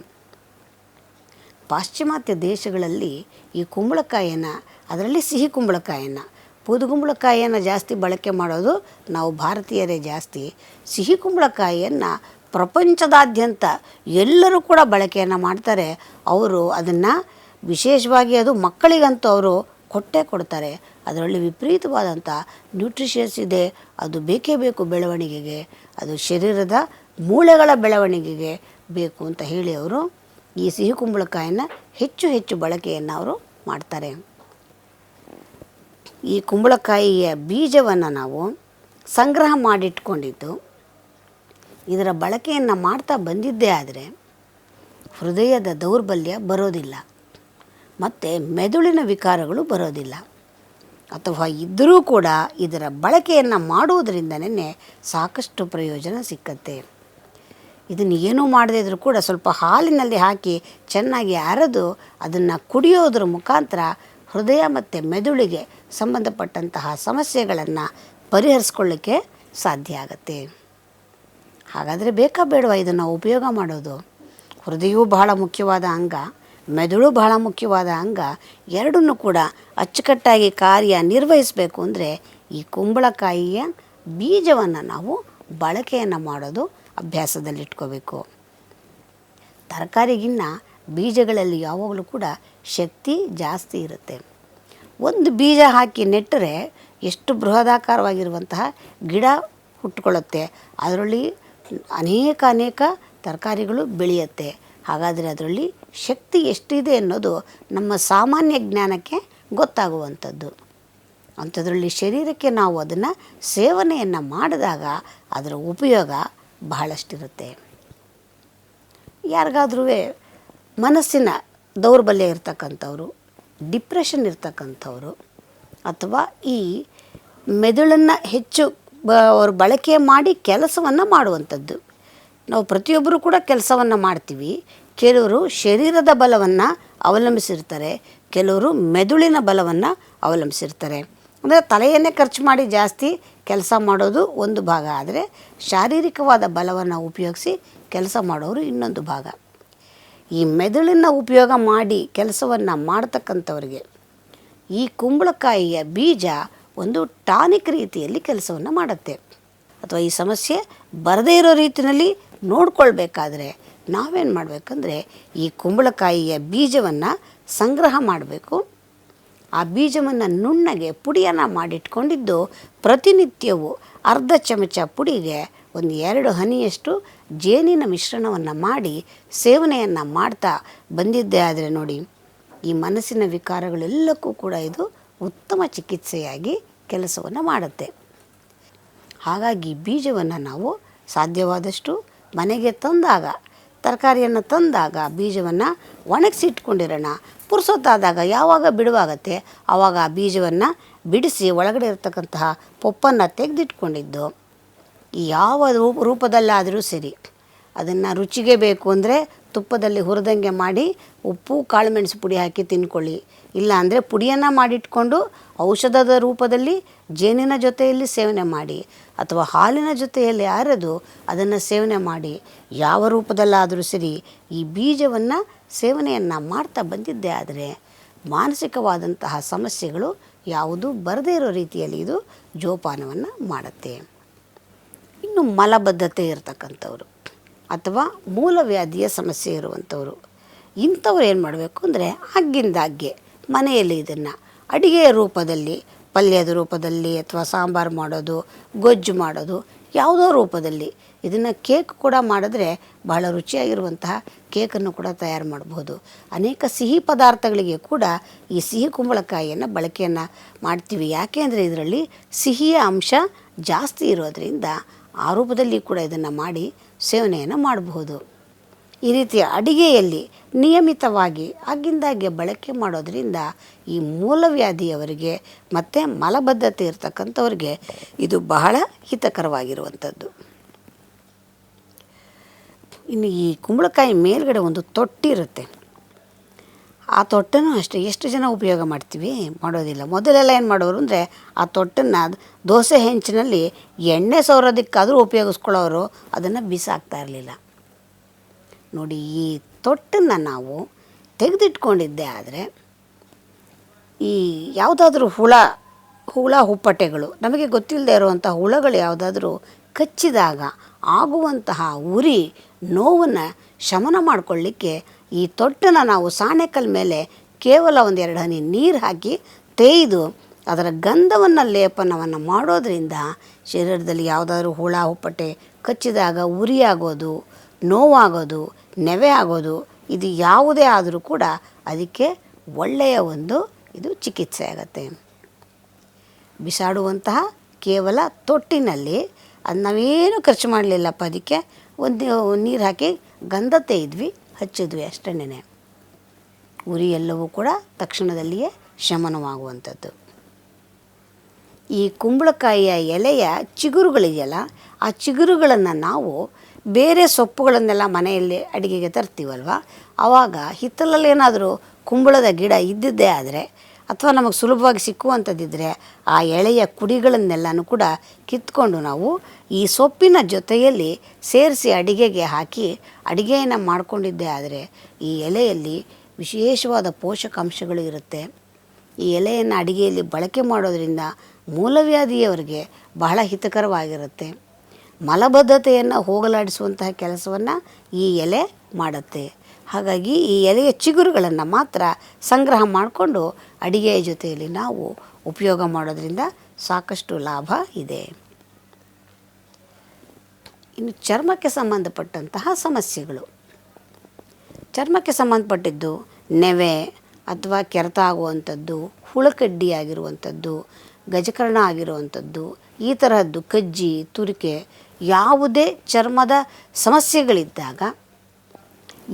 ಪಾಶ್ಚಿಮಾತ್ಯ ದೇಶಗಳಲ್ಲಿ ಈ ಕುಂಬಳಕಾಯಿಯನ್ನು, ಅದರಲ್ಲಿ ಸಿಹಿ ಕುಂಬಳಕಾಯಿಯನ್ನು, ಪೂದುಗುಂಬಳಕಾಯಿಯನ್ನು ಜಾಸ್ತಿ ಬಳಕೆ ಮಾಡೋದು ನಾವು ಭಾರತೀಯರೇ ಜಾಸ್ತಿ. ಸಿಹಿ ಕುಂಬಳಕಾಯಿಯನ್ನು ಪ್ರಪಂಚದಾದ್ಯಂತ ಎಲ್ಲರೂ ಕೂಡ ಬಳಕೆಯನ್ನು ಮಾಡ್ತಾರೆ. ಅವರು ಅದನ್ನು ವಿಶೇಷವಾಗಿ ಅದು ಮಕ್ಕಳಿಗಂತೂ ಅವರು ಕೊಟ್ಟೇ ಕೊಡ್ತಾರೆ. ಅದರಲ್ಲಿ ವಿಪರೀತವಾದಂಥ ನ್ಯೂಟ್ರಿಷಿಯಸ್ ಇದೆ. ಅದು ಬೇಕೇ ಬೇಕು ಬೆಳವಣಿಗೆಗೆ, ಅದು ಶರೀರದ ಮೂಳೆಗಳ ಬೆಳವಣಿಗೆಗೆ ಬೇಕು ಅಂತ ಹೇಳಿ ಅವರು ಈ ಸಿಹಿ ಕುಂಬಳಕಾಯಿಯನ್ನು ಹೆಚ್ಚು ಹೆಚ್ಚು ಬಳಕೆಯನ್ನು ಅವರು ಮಾಡ್ತಾರೆ. ಈ ಕುಂಬಳಕಾಯಿಯ ಬೀಜವನ್ನು ನಾವು ಸಂಗ್ರಹ ಮಾಡಿಟ್ಕೊಂಡಿದ್ದು ಇದರ ಬಳಕೆಯನ್ನು ಮಾಡ್ತಾ ಬಂದಿದ್ದೇ ಆದರೆ ಹೃದಯದ ದೌರ್ಬಲ್ಯ ಬರೋದಿಲ್ಲ. ಮತ್ತು ಮೆದುಳಿನ ವಿಕಾರಗಳು ಬರೋದಿಲ್ಲ. ಅಥವಾ ಇದ್ದರೂ ಕೂಡ ಇದರ ಬಳಕೆಯನ್ನು ಮಾಡುವುದರಿಂದನೇ ಸಾಕಷ್ಟು ಪ್ರಯೋಜನ ಸಿಕ್ಕತ್ತೆ. ಇದನ್ನು ಏನೂ ಮಾಡದೇ ಇದ್ದರೂ ಕೂಡ ಸ್ವಲ್ಪ ಹಾಲಿನಲ್ಲಿ ಹಾಕಿ ಚೆನ್ನಾಗಿ ಅರೆದು ಅದನ್ನು ಕುಡಿಯೋದ್ರ ಮುಖಾಂತರ ಹೃದಯ ಮತ್ತು ಮೆದುಳಿಗೆ ಸಂಬಂಧಪಟ್ಟಂತಹ ಸಮಸ್ಯೆಗಳನ್ನು ಪರಿಹರಿಸ್ಕೊಳ್ಳಿಕ್ಕೆ ಸಾಧ್ಯ ಆಗುತ್ತೆ. ಹಾಗಾದರೆ ಬೇಕಾ ಬೇಡವಾ ಇದನ್ನು ಉಪಯೋಗ ಮಾಡೋದು? ಹೃದಯವೂ ಬಹಳ ಮುಖ್ಯವಾದ ಅಂಗ, ಮೆದುಳು ಬಹಳ ಮುಖ್ಯವಾದ ಅಂಗ. ಎರಡನ್ನೂ ಕೂಡ ಅಚ್ಚುಕಟ್ಟಾಗಿ ಕಾರ್ಯ ನಿರ್ವಹಿಸಬೇಕು ಅಂದರೆ ಈ ಕುಂಬಳಕಾಯಿಯ ಬೀಜವನ್ನು ನಾವು ಬಳಕೆಯನ್ನು ಮಾಡೋದು ಅಭ್ಯಾಸದಲ್ಲಿಟ್ಕೋಬೇಕು. ತರಕಾರಿಗಿನ್ನ ಬೀಜಗಳಲ್ಲಿ ಯಾವಾಗಲೂ ಕೂಡ ಶಕ್ತಿ ಜಾಸ್ತಿ ಇರುತ್ತೆ. ಒಂದು ಬೀಜ ಹಾಕಿ ನೆಟ್ಟರೆ ಎಷ್ಟು ಬೃಹದಾಕಾರವಾಗಿರುವಂತಹ ಗಿಡ ಹುಟ್ಟುಕೊಳ್ಳುತ್ತೆ, ಅದರಲ್ಲಿ ಅನೇಕ ತರಕಾರಿಗಳು ಬೆಳೆಯುತ್ತೆ. ಹಾಗಾದರೆ ಅದರಲ್ಲಿ ಶಕ್ತಿ ಎಷ್ಟಿದೆ ಅನ್ನೋದು ನಮ್ಮ ಸಾಮಾನ್ಯ ಜ್ಞಾನಕ್ಕೆ ಗೊತ್ತಾಗುವಂಥದ್ದು. ಅಂಥದ್ರಲ್ಲಿ ಶರೀರಕ್ಕೆ ನಾವು ಅದನ್ನು ಸೇವನೆಯನ್ನು ಮಾಡಿದಾಗ ಅದರ ಉಪಯೋಗ ಬಹಳಷ್ಟಿರುತ್ತೆ. ಯಾರಿಗಾದ್ರೂ ಮನಸ್ಸಿನ ದೌರ್ಬಲ್ಯ ಇರ್ತಕ್ಕಂಥವ್ರು, ಡಿಪ್ರೆಷನ್ ಇರ್ತಕ್ಕಂಥವ್ರು, ಅಥವಾ ಈ ಮೆದುಳನ್ನು ಹೆಚ್ಚು ಅವರು ಬಳಕೆ ಮಾಡಿ ಕೆಲಸವನ್ನು ಮಾಡುವಂಥದ್ದು. ನಾವು ಪ್ರತಿಯೊಬ್ಬರೂ ಕೂಡ ಕೆಲಸವನ್ನು ಮಾಡ್ತೀವಿ. ಕೆಲವರು ಶರೀರದ ಬಲವನ್ನು ಅವಲಂಬಿಸಿರ್ತಾರೆ, ಕೆಲವರು ಮೆದುಳಿನ ಬಲವನ್ನು ಅವಲಂಬಿಸಿರ್ತಾರೆ. ಅಂದರೆ ತಲೆಯನ್ನೇ ಖರ್ಚು ಮಾಡಿ ಜಾಸ್ತಿ ಕೆಲಸ ಮಾಡೋದು ಒಂದು ಭಾಗ, ಆದರೆ ಶಾರೀರಿಕವಾದ ಬಲವನ್ನು ಉಪಯೋಗಿಸಿ ಕೆಲಸ ಮಾಡೋರು ಇನ್ನೊಂದು ಭಾಗ. ಈ ಮೆದುಳನ್ನು ಉಪಯೋಗ ಮಾಡಿ ಕೆಲಸವನ್ನು ಮಾಡ್ತಕ್ಕಂಥವ್ರಿಗೆ ಈ ಕುಂಬಳಕಾಯಿಯ ಬೀಜ ಒಂದು ಟಾನಿಕ್ ರೀತಿಯಲ್ಲಿ ಕೆಲಸವನ್ನು ಮಾಡುತ್ತೆ. ಅಥವಾ ಈ ಸಮಸ್ಯೆ ಬರದೇ ಇರೋ ರೀತಿಯಲ್ಲಿ ನೋಡ್ಕೊಳ್ಬೇಕಾದ್ರೆ ನಾವೇನು ಮಾಡಬೇಕಂದ್ರೆ ಈ ಕುಂಬಳಕಾಯಿಯ ಬೀಜವನ್ನು ಸಂಗ್ರಹ ಮಾಡಬೇಕು. ಆ ಬೀಜವನ್ನು ನುಣ್ಣಗೆ ಪುಡಿಯನ್ನು ಮಾಡಿಟ್ಕೊಂಡಿದ್ದು ಪ್ರತಿನಿತ್ಯವೂ ಅರ್ಧ ಚಮಚ ಪುಡಿಗೆ ಒಂದು 2 ಹನಿಯಷ್ಟು ಜೇನಿನ ಮಿಶ್ರಣವನ್ನು ಮಾಡಿ ಸೇವನೆಯನ್ನು ಮಾಡ್ತಾ ಬಂದಿದ್ದೇ ಆದರೆ ನೋಡಿ, ಈ ಮನಸ್ಸಿನ ವಿಕಾರಗಳೆಲ್ಲಕ್ಕೂ ಕೂಡ ಇದು ಉತ್ತಮ ಚಿಕಿತ್ಸೆಯಾಗಿ ಕೆಲಸವನ್ನು ಮಾಡುತ್ತೆ. ಹಾಗಾಗಿ ಬೀಜವನ್ನು ನಾವು ಸಾಧ್ಯವಾದಷ್ಟು ಮನೆಗೆ ತಂದಾಗ, ತರಕಾರಿಯನ್ನು ತಂದಾಗ ಬೀಜವನ್ನು ಒಣಗಿಸಿಟ್ಕೊಂಡಿರೋಣ. ಪುರ್ಸೊತ್ತಾದಾಗ ಯಾವಾಗ ಬಿಡುವಾಗತ್ತೆ ಆವಾಗ ಆ ಬೀಜವನ್ನು ಬಿಡಿಸಿ ಒಳಗಡೆ ಇರತಕ್ಕಂತಹ ಪೊಪ್ಪನ್ನು ತೆಗೆದಿಟ್ಕೊಂಡಿದ್ದು ಯಾವ ರೂಪದಲ್ಲಾದರೂ ಸರಿ, ಅದನ್ನು ರುಚಿಗೆ ಬೇಕು ಅಂದರೆ ತುಪ್ಪದಲ್ಲಿ ಹುರಿದಂಗೆ ಮಾಡಿ ಉಪ್ಪು ಕಾಳುಮೆಣಸು ಪುಡಿ ಹಾಕಿ ತಿನ್ಕೊಳ್ಳಿ. ಇಲ್ಲ ಅಂದರೆ ಪುಡಿಯನ್ನು ಮಾಡಿಟ್ಕೊಂಡು ಔಷಧದ ರೂಪದಲ್ಲಿ ಜೇನಿನ ಜೊತೆಯಲ್ಲಿ ಸೇವನೆ ಮಾಡಿ, ಅಥವಾ ಹಾಲಿನ ಜೊತೆಯಲ್ಲಿ ಅರೆದು ಅದನ್ನು ಸೇವನೆ ಮಾಡಿ. ಯಾವ ರೂಪದಲ್ಲಾದರೂ ಸರಿ ಈ ಬೀಜವನ್ನು ಸೇವನೆಯನ್ನು ಮಾಡ್ತಾ ಬಂದಿದ್ದೇ ಆದರೆ ಮಾನಸಿಕವಾದಂತಹ ಸಮಸ್ಯೆಗಳು ಯಾವುದು ಬರದೇ ಇರೋ ರೀತಿಯಲ್ಲಿ ಇದು ಜೋಪಾನವನ್ನು ಮಾಡುತ್ತೆ. ಇನ್ನು ಮಲಬದ್ಧತೆ ಇರತಕ್ಕಂಥವ್ರು ಅಥವಾ ಮೂಲವ್ಯಾಧಿಯ ಸಮಸ್ಯೆ ಇರುವಂಥವ್ರು, ಇಂಥವ್ರು ಏನು ಮಾಡಬೇಕು ಅಂದರೆ ಆಗಿಂದಾಗ್ಗೆ ಮನೆಯಲ್ಲಿ ಇದನ್ನು ಅಡಿಗೆಯ ರೂಪದಲ್ಲಿ, ಪಲ್ಯದ ರೂಪದಲ್ಲಿ ಅಥವಾ ಸಾಂಬಾರು ಮಾಡೋದು, ಗೊಜ್ಜು ಮಾಡೋದು, ಯಾವುದೋ ರೂಪದಲ್ಲಿ ಇದನ್ನು ಕೇಕ್ ಕೂಡ ಮಾಡಿದ್ರೆ ಬಹಳ ರುಚಿಯಾಗಿರುವಂತಹ ಕೇಕನ್ನು ಕೂಡ ತಯಾರು ಮಾಡಬಹುದು. ಅನೇಕ ಸಿಹಿ ಪದಾರ್ಥಗಳಿಗೆ ಕೂಡ ಈ ಸಿಹಿ ಕುಂಬಳಕಾಯಿಯನ್ನು ಬಳಕೆಯನ್ನು ಮಾಡ್ತೀವಿ. ಯಾಕೆ ಅಂದರೆ ಇದರಲ್ಲಿ ಸಿಹಿಯ ಅಂಶ ಜಾಸ್ತಿ ಇರೋದರಿಂದ ಆ ರೂಪದಲ್ಲಿ ಕೂಡ ಇದನ್ನು ಮಾಡಿ ಸೇವನೆಯನ್ನು ಮಾಡಬಹುದು. ಈ ರೀತಿಯ ಅಡಿಗೆಯಲ್ಲಿ ನಿಯಮಿತವಾಗಿ ಆಗಿಂದಾಗೆ ಬಳಕೆ ಮಾಡೋದರಿಂದ ಈ ಮೂಲವ್ಯಾಧಿಯವರಿಗೆ ಮತ್ತು ಮಲಬದ್ಧತೆ ಇರತಕ್ಕಂಥವ್ರಿಗೆ ಇದು ಬಹಳ ಹಿತಕರವಾಗಿರುವಂಥದ್ದು. ಇನ್ನು ಈ ಕುಂಬಳಕಾಯಿ ಮೇಲ್ಗಡೆ ಒಂದು ತೊಟ್ಟಿರುತ್ತೆ. ಆ ತೊಟ್ಟನ್ನು ಅಷ್ಟೇ ಎಷ್ಟು ಜನ ಉಪಯೋಗ ಮಾಡೋದಿಲ್ಲ. ಮೊದಲೆಲ್ಲ ಏನು ಮಾಡೋರು ಅಂದರೆ ಆ ತೊಟ್ಟನ್ನು ದೋಸೆ ಹೆಂಚಿನಲ್ಲಿ ಎಣ್ಣೆ ಸವರೋದಕ್ಕಾದರೂ ಉಪಯೋಗಿಸ್ಕೊಳ್ಳೋರು, ಅದನ್ನು ಬಿಸಾಕ್ತಾ ಇರಲಿಲ್ಲ. ನೋಡಿ, ಈ ತೊಟ್ಟನ್ನು ನಾವು ತೆಗೆದಿಟ್ಕೊಂಡಿದ್ದೆ ಆದರೆ ಈ ಯಾವುದಾದ್ರೂ ಹುಳ ಹುಪ್ಪಟೆಗಳು, ನಮಗೆ ಗೊತ್ತಿಲ್ಲದೆ ಇರುವಂಥ ಹುಳಗಳು ಯಾವುದಾದ್ರೂ ಕಚ್ಚಿದಾಗ ಆಗುವಂತಹ ಉರಿ ನೋವನ್ನು ಶಮನ ಮಾಡಿಕೊಳ್ಳಿಕ್ಕೆ ಈ ತೊಟ್ಟನ್ನು ನಾವು ಸಾಣೆಕಲ್ ಮೇಲೆ ಕೇವಲ 1-2 ಹನಿ ನೀರು ಹಾಕಿ ತೇಯ್ದು ಅದರ ಗಂಧವನ್ನು ಲೇಪನವನ್ನು ಮಾಡೋದರಿಂದ ಶರೀರದಲ್ಲಿ ಯಾವುದಾದ್ರೂ ಹುಳ ಹುಪ್ಪಟೆ ಕಚ್ಚಿದಾಗ ಉರಿ ಆಗೋದು, ನೋವಾಗೋದು, ನೆವೆ ಆಗೋದು, ಇದು ಯಾವುದೇ ಆದರೂ ಕೂಡ ಅದಕ್ಕೆ ಒಳ್ಳೆಯ ಒಂದು ಇದು ಚಿಕಿತ್ಸೆ ಆಗುತ್ತೆ. ಬಿಸಾಡುವಂತಹ ಕೇವಲ ತೊಟ್ಟಿನಲ್ಲಿ ಅದು ನಾವೇನು ಖರ್ಚು ಮಾಡಲಿಲ್ಲಪ್ಪ, ಅದಕ್ಕೆ ಒಂದು ನೀರು ಹಾಕಿ ಗಂಧ ತೇಯ್ದ್ವಿ, ಹಚ್ಚಿದ್ವಿ ಅಷ್ಟೇ. ಉರಿ ಎಲ್ಲವೂ ಕೂಡ ತಕ್ಷಣದಲ್ಲಿಯೇ ಶಮನವಾಗುವಂಥದ್ದು. ಈ ಕುಂಬಳಕಾಯಿಯ ಎಲೆಯ ಚಿಗುರುಗಳಿದೆಯಲ್ಲ, ಆ ಚಿಗುರುಗಳನ್ನು ನಾವು ಬೇರೆ ಸೊಪ್ಪುಗಳನ್ನೆಲ್ಲ ಮನೆಯಲ್ಲಿ ಅಡುಗೆಗೆ ತರ್ತೀವಲ್ವ, ಆವಾಗ ಹಿತ್ತಲಲ್ಲೇನಾದರೂ ಕುಂಬಳದ ಗಿಡ ಇದ್ದಿದ್ದೇ ಆದರೆ ಅಥವಾ ನಮಗೆ ಸುಲಭವಾಗಿ ಸಿಕ್ಕುವಂಥದ್ದಿದ್ದರೆ ಆ ಎಳೆಯ ಕುಡಿಗಳನ್ನೆಲ್ಲನೂ ಕೂಡ ಕಿತ್ಕೊಂಡು ನಾವು ಈ ಸೊಪ್ಪಿನ ಜೊತೆಯಲ್ಲಿ ಸೇರಿಸಿ ಅಡಿಗೆಗೆ ಹಾಕಿ ಅಡುಗೆಯನ್ನು ಮಾಡಿಕೊಂಡಿದ್ದೇ ಆದರೆ ಈ ಎಲೆಯಲ್ಲಿ ವಿಶೇಷವಾದ ಪೋಷಕಾಂಶಗಳು ಇರುತ್ತೆ. ಈ ಎಲೆಯನ್ನು ಅಡುಗೆಯಲ್ಲಿ ಬಳಕೆ ಮಾಡೋದರಿಂದ ಮೂಲವ್ಯಾಧಿಯವರಿಗೆ ಬಹಳ ಹಿತಕರವಾಗಿರುತ್ತೆ. ಮಲಬದ್ಧತೆಯನ್ನು ಹೋಗಲಾಡಿಸುವಂತಹ ಕೆಲಸವನ್ನು ಈ ಎಲೆ ಮಾಡುತ್ತೆ. ಹಾಗಾಗಿ ಈ ಎಲೆಯ ಚಿಗುರುಗಳನ್ನು ಮಾತ್ರ ಸಂಗ್ರಹ ಮಾಡಿಕೊಂಡು ಅಡಿಗೆಯ ಜೊತೆಯಲ್ಲಿ ನಾವು ಉಪಯೋಗ ಮಾಡೋದ್ರಿಂದ ಸಾಕಷ್ಟು ಲಾಭ ಇದೆ. ಇನ್ನು ಚರ್ಮಕ್ಕೆ ಸಂಬಂಧಪಟ್ಟಂತಹ ಸಮಸ್ಯೆಗಳು. ಚರ್ಮಕ್ಕೆ ಸಂಬಂಧಪಟ್ಟಿದ್ದು ನೆವೆ ಅಥವಾ ಕೆರೆತ ಆಗುವಂಥದ್ದು, ಹುಳಕಡ್ಡಿ ಆಗಿರುವಂಥದ್ದು, ಗಜಕರ್ಣ ಆಗಿರುವಂಥದ್ದು, ಈ ತರಹದ್ದು ಕಜ್ಜಿ, ತುರಿಕೆ, ಯಾವುದೇ ಚರ್ಮದ ಸಮಸ್ಯೆಗಳಿದ್ದಾಗ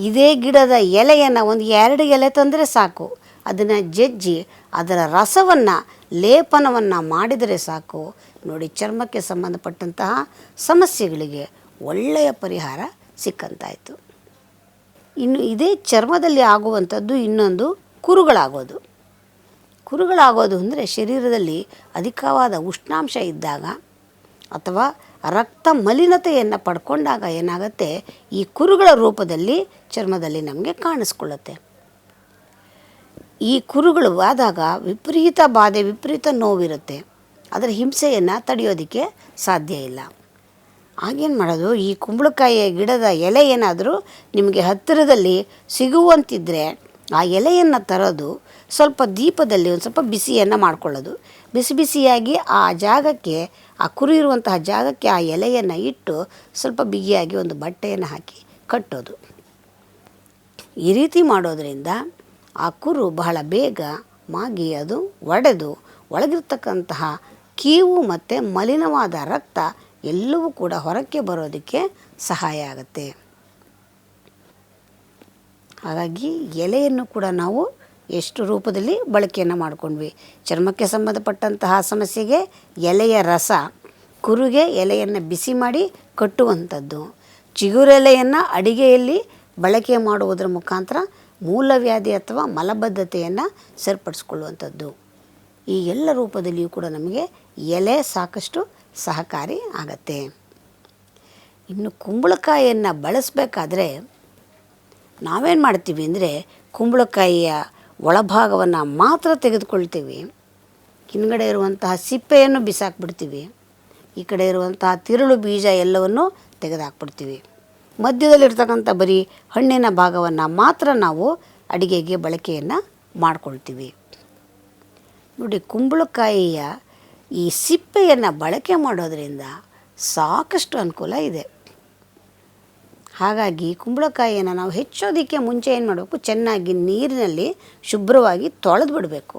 ಇದೇ ಗಿಡದ ಎಲೆಯನ್ನು ಒಂದು 2 ಎಲೆ ತಂದರೆ ಸಾಕು, ಅದನ್ನು ಜಜ್ಜಿ ಅದರ ರಸವನ್ನು ಲೇಪನವನ್ನು ಮಾಡಿದರೆ ಸಾಕು ನೋಡಿ, ಚರ್ಮಕ್ಕೆ ಸಂಬಂಧಪಟ್ಟಂತಹ ಸಮಸ್ಯೆಗಳಿಗೆ ಒಳ್ಳೆಯ ಪರಿಹಾರ ಸಿಕ್ಕಂತಾಯಿತು. ಇನ್ನು ಇದೇ ಚರ್ಮದಲ್ಲಿ ಆಗುವಂಥದ್ದು ಇನ್ನೊಂದು ಕುರುಗಳಾಗೋದು. ಕುರುಗಳಾಗೋದು ಅಂದರೆ ಶರೀರದಲ್ಲಿ ಅಧಿಕವಾದ ಉಷ್ಣಾಂಶ ಇದ್ದಾಗ ಅಥವಾ ರಕ್ತ ಮಲಿನತೆಯನ್ನು ಪಡ್ಕೊಂಡಾಗ ಏನಾಗುತ್ತೆ, ಈ ಕುರುಗಳ ರೂಪದಲ್ಲಿ ಚರ್ಮದಲ್ಲಿ ನಮಗೆ ಕಾಣಿಸ್ಕೊಳ್ಳುತ್ತೆ. ಈ ಕುರುಗಳು ಆದಾಗ ವಿಪರೀತ ಬಾಧೆ, ವಿಪರೀತ ನೋವಿರುತ್ತೆ. ಅದರ ಹಿಂಸೆಯನ್ನು ತಡೆಯೋದಕ್ಕೆ ಸಾಧ್ಯ ಇಲ್ಲ. ಆಗೇನು ಮಾಡೋದು, ಈ ಕುಂಬಳಕಾಯಿಯ ಗಿಡದ ಎಲೆ ಏನಾದರೂ ನಿಮಗೆ ಹತ್ತಿರದಲ್ಲಿ ಸಿಗುವಂತಿದ್ದರೆ ಆ ಎಲೆಯನ್ನು ತರೋದು, ಸ್ವಲ್ಪ ದೀಪದಲ್ಲಿ ಒಂದು ಸ್ವಲ್ಪ ಬಿಸಿಯನ್ನು ಮಾಡ್ಕೊಳ್ಳೋದು, ಬಿಸಿ ಬಿಸಿಯಾಗಿ ಆ ಜಾಗಕ್ಕೆ, ಆ ಕುರು ಇರುವಂತಹ ಜಾಗಕ್ಕೆ ಆ ಎಲೆಯನ್ನು ಇಟ್ಟು ಸ್ವಲ್ಪ ಬಿಗಿಯಾಗಿ ಒಂದು ಬಟ್ಟೆಯನ್ನು ಹಾಕಿ ಕಟ್ಟೋದು. ಈ ರೀತಿ ಮಾಡೋದರಿಂದ ಆ ಕುರು ಬಹಳ ಬೇಗ ಮಾಗಿ ಅದು ಒಡೆದು ಒಳಗಿರ್ತಕ್ಕಂತಹ ಕೀವು ಮತ್ತು ಮಲಿನವಾದ ರಕ್ತ ಎಲ್ಲವೂ ಕೂಡ ಹೊರಕ್ಕೆ ಬರೋದಕ್ಕೆ ಸಹಾಯ ಆಗುತ್ತೆ. ಹಾಗಾಗಿ ಎಲೆಯನ್ನು ಕೂಡ ನಾವು ಎಷ್ಟು ರೂಪದಲ್ಲಿ ಬಳಕೆಯನ್ನು ಮಾಡಿಕೊಂಡ್ವಿ. ಚರ್ಮಕ್ಕೆ ಸಂಬಂಧಪಟ್ಟಂತಹ ಸಮಸ್ಯೆಗೆ ಎಲೆಯ ರಸ, ಕುರುಗೆ ಎಲೆಯನ್ನು ಬಿಸಿ ಮಾಡಿ ಕಟ್ಟುವಂಥದ್ದು, ಚಿಗುರೆಲೆಯನ್ನು ಅಡಿಗೆಯಲ್ಲಿ ಬಳಕೆ ಮಾಡುವುದರ ಮುಖಾಂತರ ಮೂಲವ್ಯಾಧಿ ಅಥವಾ ಮಲಬದ್ಧತೆಯನ್ನು ಸರಿಪಡಿಸ್ಕೊಳ್ಳುವಂಥದ್ದು. ಈ ಎಲ್ಲ ರೂಪದಲ್ಲಿಯೂ ಕೂಡ ನಮಗೆ ಎಲೆ ಸಾಕಷ್ಟು ಸಹಕಾರಿ ಆಗತ್ತೆ. ಇನ್ನು ಕುಂಬಳಕಾಯಿಯನ್ನು ಬಳಸಬೇಕಾದ್ರೆ ನಾವೇನು ಮಾಡ್ತೀವಿ ಅಂದರೆ, ಕುಂಬಳಕಾಯಿಯ ಒಳಭಾಗವನ್ನು ಮಾತ್ರ ತೆಗೆದುಕೊಳ್ತೀವಿ, ಹಿಂದ್ಗಡೆ ಇರುವಂತಹ ಸಿಪ್ಪೆಯನ್ನು ಬಿಸಾಕ್ಬಿಡ್ತೀವಿ, ಈ ಕಡೆ ಇರುವಂತಹ ತಿರುಳು ಬೀಜ ಎಲ್ಲವನ್ನು ತೆಗೆದುಹಾಕ್ಬಿಡ್ತೀವಿ. ಮಧ್ಯದಲ್ಲಿರ್ತಕ್ಕಂಥ ಬರೀ ಹಣ್ಣಿನ ಭಾಗವನ್ನು ಮಾತ್ರ ನಾವು ಅಡಿಗೆಗೆ ಬಳಕೆಯನ್ನು ಮಾಡ್ಕೊಳ್ತೀವಿ. ನೋಡಿ, ಕುಂಬಳಕಾಯಿಯ ಈ ಸಿಪ್ಪೆಯನ್ನು ಬಳಕೆ ಮಾಡೋದರಿಂದ ಸಾಕಷ್ಟು ಅನುಕೂಲ ಇದೆ. ಹಾಗಾಗಿ ಕುಂಬಳಕಾಯಿಯನ್ನು ನಾವು ಹೆಚ್ಚೋದಕ್ಕೆ ಮುಂಚೆ ಏನು ಮಾಡಬೇಕು, ಚೆನ್ನಾಗಿ ನೀರಿನಲ್ಲಿ ಶುಭ್ರವಾಗಿ ತೊಳೆದು ಬಿಡಬೇಕು.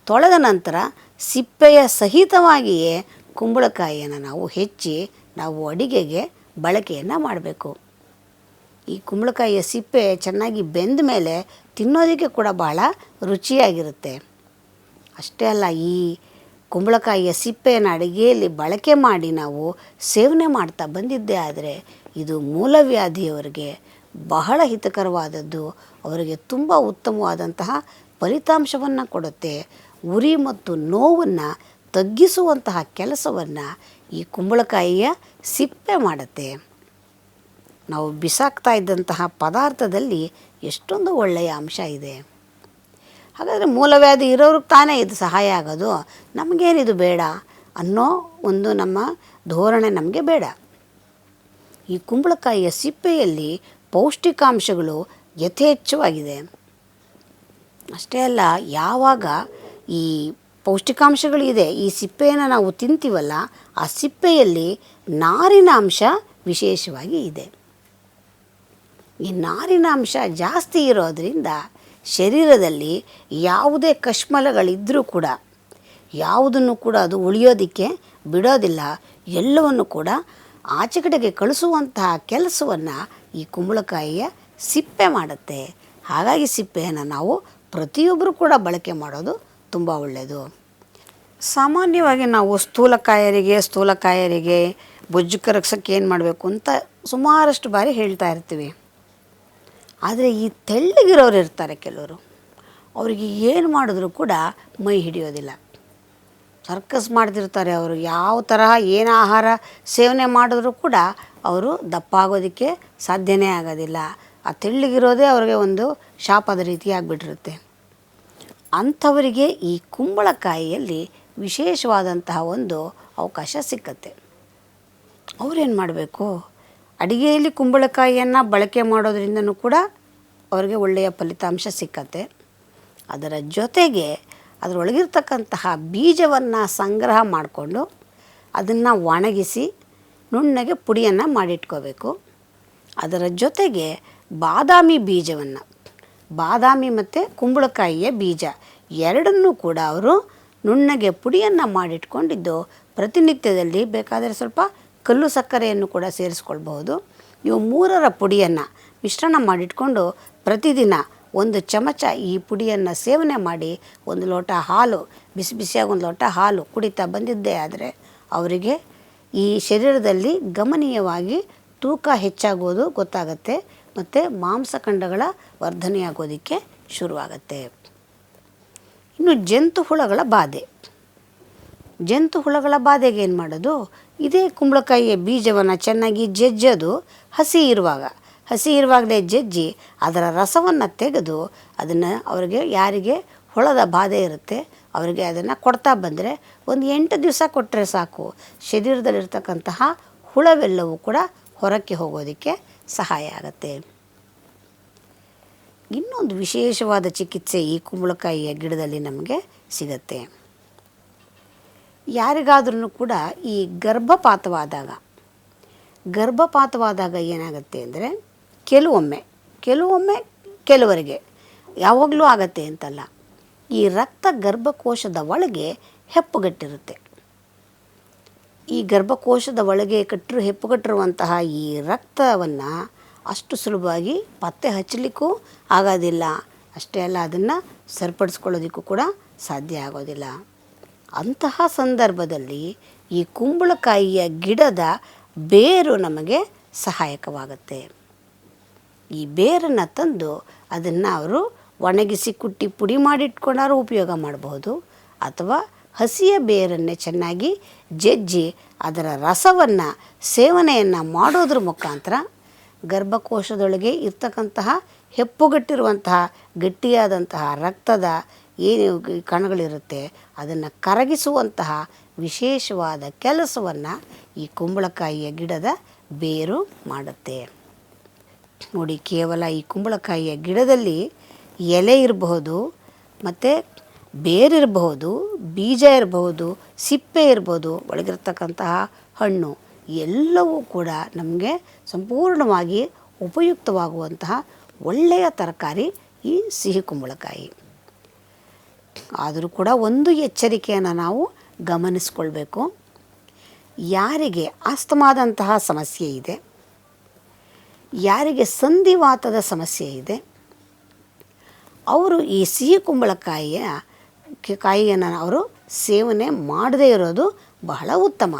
ತೊಳೆದ ನಂತರ ಸಿಪ್ಪೆಯ ಸಹಿತವಾಗಿಯೇ ಕುಂಬಳಕಾಯಿಯನ್ನು ನಾವು ಹೆಚ್ಚಿ ನಾವು ಅಡಿಗೆಗೆ ಬಳಕೆಯನ್ನು ಮಾಡಬೇಕು. ಈ ಕುಂಬಳಕಾಯಿಯ ಸಿಪ್ಪೆ ಚೆನ್ನಾಗಿ ಬೆಂದ ಮೇಲೆ ತಿನ್ನೋದಕ್ಕೆ ಕೂಡ ಬಹಳ ರುಚಿಯಾಗಿರುತ್ತೆ. ಅಷ್ಟೇ ಅಲ್ಲ, ಈ ಕುಂಬಳಕಾಯಿಯ ಸಿಪ್ಪೆಯನ್ನು ಅಡುಗೆಯಲ್ಲಿ ಬಳಕೆ ಮಾಡಿ ನಾವು ಸೇವನೆ ಮಾಡ್ತಾ ಬಂದಿದ್ದೇ ಆದರೆ ಇದು ಮೂಲವ್ಯಾಧಿಯವರಿಗೆ ಬಹಳ ಹಿತಕರವಾದದ್ದು, ಅವರಿಗೆ ತುಂಬ ಉತ್ತಮವಾದಂತಹ ಫಲಿತಾಂಶವನ್ನು ಕೊಡುತ್ತೆ. ಉರಿ ಮತ್ತು ನೋವನ್ನು ತಗ್ಗಿಸುವಂತಹ ಕೆಲಸವನ್ನು ಈ ಕುಂಬಳಕಾಯಿಯ ಸಿಪ್ಪೆ ಮಾಡುತ್ತೆ. ನಾವು ಬಿಸಾಕ್ತಾ ಇದ್ದಂತಹ ಪದಾರ್ಥದಲ್ಲಿ ಎಷ್ಟೊಂದು ಒಳ್ಳೆಯ ಅಂಶ ಇದೆ. ಹಾಗಾದರೆ ಮೂಲವ್ಯಾಧಿ ಇರೋರಿಗೆ ತಾನೇ ಇದು ಸಹಾಯ ಆಗೋದು, ನಮಗೇನಿದು ಬೇಡ ಅನ್ನೋ ಒಂದು ನಮ್ಮ ಧೋರಣೆ ನಮಗೆ ಬೇಡ. ಈ ಕುಂಬಳಕಾಯಿಯ ಸಿಪ್ಪೆಯಲ್ಲಿ ಪೌಷ್ಟಿಕಾಂಶಗಳು ಯಥೇಚ್ಛವಾಗಿದೆ. ಅಷ್ಟೇ ಅಲ್ಲ, ಯಾವಾಗ ಈ ಪೌಷ್ಟಿಕಾಂಶಗಳಿದೆ, ಈ ಸಿಪ್ಪೆಯನ್ನು ನಾವು ತಿಂತೀವಲ್ಲ, ಆ ಸಿಪ್ಪೆಯಲ್ಲಿ ನಾರಿನ ಅಂಶ ವಿಶೇಷವಾಗಿ ಇದೆ. ಈ ನಾರಿನ ಅಂಶ ಜಾಸ್ತಿ ಇರೋದರಿಂದ ಶರೀರದಲ್ಲಿ ಯಾವುದೇ ಕಶ್ಮಲಗಳಿದ್ದರೂ ಕೂಡ ಯಾವುದನ್ನು ಕೂಡ ಅದು ಉಳಿಯೋದಕ್ಕೆ ಬಿಡೋದಿಲ್ಲ. ಎಲ್ಲವನ್ನು ಕೂಡ ಆಚೆ ಕಡೆಗೆ ಕಳಿಸುವಂತಹ ಕೆಲಸವನ್ನು ಈ ಕುಂಬಳಕಾಯಿಯ ಸಿಪ್ಪೆ ಮಾಡುತ್ತೆ. ಹಾಗಾಗಿ ಸಿಪ್ಪೆಯನ್ನು ನಾವು ಪ್ರತಿಯೊಬ್ಬರು ಕೂಡ ಬಳಕೆ ಮಾಡೋದು ತುಂಬ ಒಳ್ಳೆಯದು. ಸಾಮಾನ್ಯವಾಗಿ ನಾವು ಸ್ಥೂಲಕಾಯರಿಗೆ ಬೊಜ್ಜು ಕರಗ್ಸೋಕ್ಕೆ ಏನು ಮಾಡಬೇಕು ಅಂತ ಸುಮಾರಷ್ಟು ಬಾರಿ ಹೇಳ್ತಾ ಇರ್ತೀವಿ. ಆದರೆ ಈ ತೆಳ್ಳಗಿರೋರು ಇರ್ತಾರೆ ಕೆಲವರು, ಅವರಿಗೆ ಏನು ಮಾಡಿದ್ರೂ ಕೂಡ ಮೈ ಹಿಡಿಯೋದಿಲ್ಲ. ಸರ್ಕಸ್ ಮಾಡ್ತಿರ್ತಾರೆ ಅವರು, ಯಾವ ತರಹ ಏನು ಆಹಾರ ಸೇವನೆ ಮಾಡಿದ್ರೂ ಕೂಡ ಅವರು ದಪ್ಪ ಆಗೋದಕ್ಕೆ ಸಾಧ್ಯನೇ ಆಗೋದಿಲ್ಲ. ಆ ತೆಳ್ಳಗಿರೋದೇ ಅವ್ರಿಗೆ ಒಂದು ಶಾಪದ ರೀತಿ ಆಗಿಬಿಟ್ಟಿರುತ್ತೆ. ಅಂಥವರಿಗೆ ಈ ಕುಂಬಳಕಾಯಿಯಲ್ಲಿ ವಿಶೇಷವಾದಂತಹ ಒಂದು ಅವಕಾಶ ಸಿಕ್ಕತ್ತೆ. ಅವರೇನು ಮಾಡಬೇಕು, ಅಡುಗೆಯಲ್ಲಿ ಕುಂಬಳಕಾಯಿಯನ್ನು ಬಳಕೆ ಮಾಡೋದ್ರಿಂದನೂ ಕೂಡ ಅವರಿಗೆ ಒಳ್ಳೆಯ ಫಲಿತಾಂಶ ಸಿಕ್ಕತ್ತೆ. ಅದರ ಜೊತೆಗೆ ಅದರೊಳಗಿರ್ತಕ್ಕಂತಹ ಬೀಜವನ್ನು ಸಂಗ್ರಹ ಮಾಡಿಕೊಂಡು ಅದನ್ನು ಒಣಗಿಸಿ ನುಣ್ಣಗೆ ಪುಡಿಯನ್ನು ಮಾಡಿಟ್ಕೋಬೇಕು. ಅದರ ಜೊತೆಗೆ ಬಾದಾಮಿ ಮತ್ತು ಕುಂಬಳಕಾಯಿಯ ಬೀಜ ಎರಡನ್ನೂ ಕೂಡ ಅವರು ನುಣ್ಣಗೆ ಪುಡಿಯನ್ನು ಮಾಡಿಟ್ಕೊಂಡಿದ್ದು ಪ್ರತಿನಿತ್ಯದಲ್ಲಿ ಬೇಕಾದರೆ ಸ್ವಲ್ಪ ಕಲ್ಲು ಸಕ್ಕರೆಯನ್ನು ಕೂಡ ಸೇರಿಸ್ಕೊಳ್ಬಹುದು. ಇವು ಮೂರರ ಪುಡಿಯನ್ನು ಮಿಶ್ರಣ ಮಾಡಿಟ್ಕೊಂಡು ಪ್ರತಿದಿನ 1 ಚಮಚ ಈ ಪುಡಿಯನ್ನು ಸೇವನೆ ಮಾಡಿ 1 ಲೋಟ ಹಾಲು, ಬಿಸಿ ಬಿಸಿಯಾಗಿ 1 ಲೋಟ ಹಾಲು ಕುಡಿತಾ ಬಂದಿದ್ದೇ ಆದರೆ ಅವರಿಗೆ ಈ ಶರೀರದಲ್ಲಿ ಗಮನೀಯವಾಗಿ ತೂಕ ಹೆಚ್ಚಾಗೋದು ಗೊತ್ತಾಗತ್ತೆ ಮತ್ತು ಮಾಂಸಖಂಡಗಳ ವರ್ಧನೆಯಾಗೋದಕ್ಕೆ ಶುರುವಾಗತ್ತೆ. ಇನ್ನು ಜಂತು ಹುಳಗಳ ಬಾಧೆಗೆ ಏನು ಮಾಡೋದು, ಇದೇ ಕುಂಬಳಕಾಯಿಯ ಬೀಜವನ್ನು ಚೆನ್ನಾಗಿ ಜಜ್ಜೋದು. ಹಸಿ ಇರುವಾಗಲೇ ಜಜ್ಜಿ ಅದರ ರಸವನ್ನು ತೆಗೆದು ಅದನ್ನು ಅವರಿಗೆ ಯಾರಿಗೆ ಹುಳದ ಬಾಧೆ ಇರುತ್ತೆ ಅವರಿಗೆ ಅದನ್ನು ಕೊಡ್ತಾ ಬಂದರೆ 8 ದಿವಸ ಕೊಟ್ಟರೆ ಸಾಕು, ಶರೀರದಲ್ಲಿರ್ತಕ್ಕಂತಹ ಹುಳವೆಲ್ಲವೂ ಕೂಡ ಹೊರಕ್ಕೆ ಹೋಗೋದಕ್ಕೆ ಸಹಾಯ ಆಗುತ್ತೆ. ಇನ್ನೊಂದು ವಿಶೇಷವಾದ ಚಿಕಿತ್ಸೆ ಈ ಕುಂಬಳಕಾಯಿಯ ಗಿಡದಲ್ಲಿ ನಮಗೆ ಸಿಗತ್ತೆ. ಯಾರಿಗಾದ್ರೂ ಕೂಡ ಈ ಗರ್ಭಪಾತವಾದಾಗ ಏನಾಗುತ್ತೆ ಅಂದರೆ ಕೆಲವರಿಗೆ ಯಾವಾಗಲೂ ಆಗತ್ತೆ ಅಂತಲ್ಲ, ಈ ರಕ್ತ ಗರ್ಭಕೋಶದ ಒಳಗೆ ಹೆಪ್ಪುಗಟ್ಟಿರುತ್ತೆ. ಈ ಗರ್ಭಕೋಶದ ಒಳಗೆ ಹೆಪ್ಪುಗಟ್ಟಿರುವಂತಹ ಈ ರಕ್ತವನ್ನು ಅಷ್ಟು ಸುಲಭವಾಗಿ ಪತ್ತೆ ಹಚ್ಚಲಿಕ್ಕೂ ಆಗೋದಿಲ್ಲ. ಅಷ್ಟೇ ಅಲ್ಲ, ಅದನ್ನು ಸರಿಪಡಿಸ್ಕೊಳ್ಳೋದಕ್ಕೂ ಕೂಡ ಸಾಧ್ಯ ಆಗೋದಿಲ್ಲ. ಅಂತಹ ಸಂದರ್ಭದಲ್ಲಿ ಈ ಕುಂಬಳಕಾಯಿಯ ಗಿಡದ ಬೇರು ನಮಗೆ ಸಹಾಯಕವಾಗುತ್ತೆ. ಈ ಬೇರನ್ನು ತಂದು ಅದನ್ನು ಅವರು ಒಣಗಿಸಿ ಕುಟ್ಟಿ ಪುಡಿ ಮಾಡಿಟ್ಕೊಂಡಾರು ಉಪಯೋಗ ಮಾಡಬಹುದು, ಅಥವಾ ಹಸಿಯ ಬೇರನ್ನೇ ಚೆನ್ನಾಗಿ ಜಜ್ಜಿ ಅದರ ರಸವನ್ನು ಸೇವನೆಯನ್ನು ಮಾಡೋದ್ರ ಮುಖಾಂತರ ಗರ್ಭಕೋಶದೊಳಗೆ ಇರ್ತಕ್ಕಂತಹ ಹೆಪ್ಪುಗಟ್ಟಿರುವಂತಹ ಗಟ್ಟಿಯಾದಂತಹ ರಕ್ತದ ಏನು ಕಣಗಳಿರುತ್ತೆ ಅದನ್ನು ಕರಗಿಸುವಂತಹ ವಿಶೇಷವಾದ ಕೆಲಸವನ್ನು ಈ ಕುಂಬಳಕಾಯಿಯ ಗಿಡದ ಬೇರು ಮಾಡುತ್ತೆ. ನೋಡಿ, ಕೇವಲ ಈ ಕುಂಬಳಕಾಯಿಯ ಗಿಡದಲ್ಲಿ ಎಲೆ ಇರಬಹುದು, ಮತ್ತು ಬೇರಿರಬಹುದು, ಬೀಜ ಇರಬಹುದು, ಸಿಪ್ಪೆ ಇರ್ಬೋದು, ಒಳಗಿರ್ತಕ್ಕಂತಹ ಹಣ್ಣು ಎಲ್ಲವೂ ಕೂಡ ನಮಗೆ ಸಂಪೂರ್ಣವಾಗಿ ಉಪಯುಕ್ತವಾಗುವಂತಹ ಒಳ್ಳೆಯ ತರಕಾರಿ ಈ ಸಿಹಿ ಕುಂಬಳಕಾಯಿ. ಆದರೂ ಕೂಡ ಒಂದು ಎಚ್ಚರಿಕೆಯನ್ನು ನಾವು ಗಮನಿಸ್ಕೊಳ್ಬೇಕು. ಯಾರಿಗೆ ಆಸ್ತಮಾದಂತಹ ಸಮಸ್ಯೆ ಇದೆ, ಯಾರಿಗೆ ಸಂಧಿವಾತದ ಸಮಸ್ಯೆ ಇದೆ, ಅವರು ಈ ಸಿಹಿ ಕಾಯಿಯನ್ನು ಅವರು ಸೇವನೆ ಮಾಡದೇ ಇರೋದು ಬಹಳ ಉತ್ತಮ.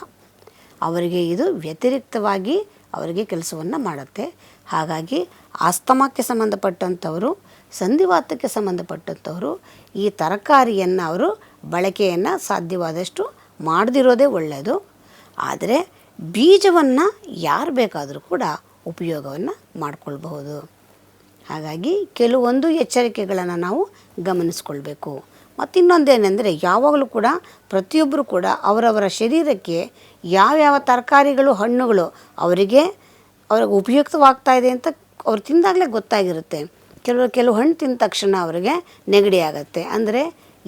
ಅವರಿಗೆ ಇದು ವ್ಯತಿರಿಕ್ತವಾಗಿ ಅವರಿಗೆ ಕೆಲಸವನ್ನು ಮಾಡುತ್ತೆ. ಹಾಗಾಗಿ ಆಸ್ತಮಾಕ್ಕೆ ಸಂಬಂಧಪಟ್ಟಂಥವರು, ಸಂಧಿವಾತಕ್ಕೆ ಸಂಬಂಧಪಟ್ಟಂಥವರು ಈ ತರಕಾರಿಯನ್ನು ಅವರು ಬಳಕೆಯನ್ನು ಸಾಧ್ಯವಾದಷ್ಟು ಮಾಡದಿರೋದೇ ಒಳ್ಳೆಯದು. ಆದರೆ ಬೀಜವನ್ನು ಯಾರು ಬೇಕಾದರೂ ಕೂಡ ಉಪಯೋಗವನ್ನು ಮಾಡಿಕೊಳ್ಬಹುದು. ಹಾಗಾಗಿ ಕೆಲವೊಂದು ಎಚ್ಚರಿಕೆಗಳನ್ನು ನಾವು ಗಮನಿಸ್ಕೊಳ್ಬೇಕು. ಮತ್ತಿನ್ನೊಂದೇನೆಂದರೆ, ಯಾವಾಗಲೂ ಕೂಡ ಪ್ರತಿಯೊಬ್ಬರು ಕೂಡ ಅವರವರ ಶರೀರಕ್ಕೆ ಯಾವ್ಯಾವ ತರಕಾರಿಗಳು, ಹಣ್ಣುಗಳು ಅವ್ರಿಗೆ ಉಪಯುಕ್ತವಾಗ್ತಾ ಇದೆ ಅಂತ ಅವ್ರು ತಿಂದಾಗಲೇ ಗೊತ್ತಾಗಿರುತ್ತೆ. ಕೆಲವು ಹಣ್ಣು ತಿಂದ ತಕ್ಷಣ ಅವರಿಗೆ ನೆಗಡಿ ಆಗುತ್ತೆ, ಅಂದರೆ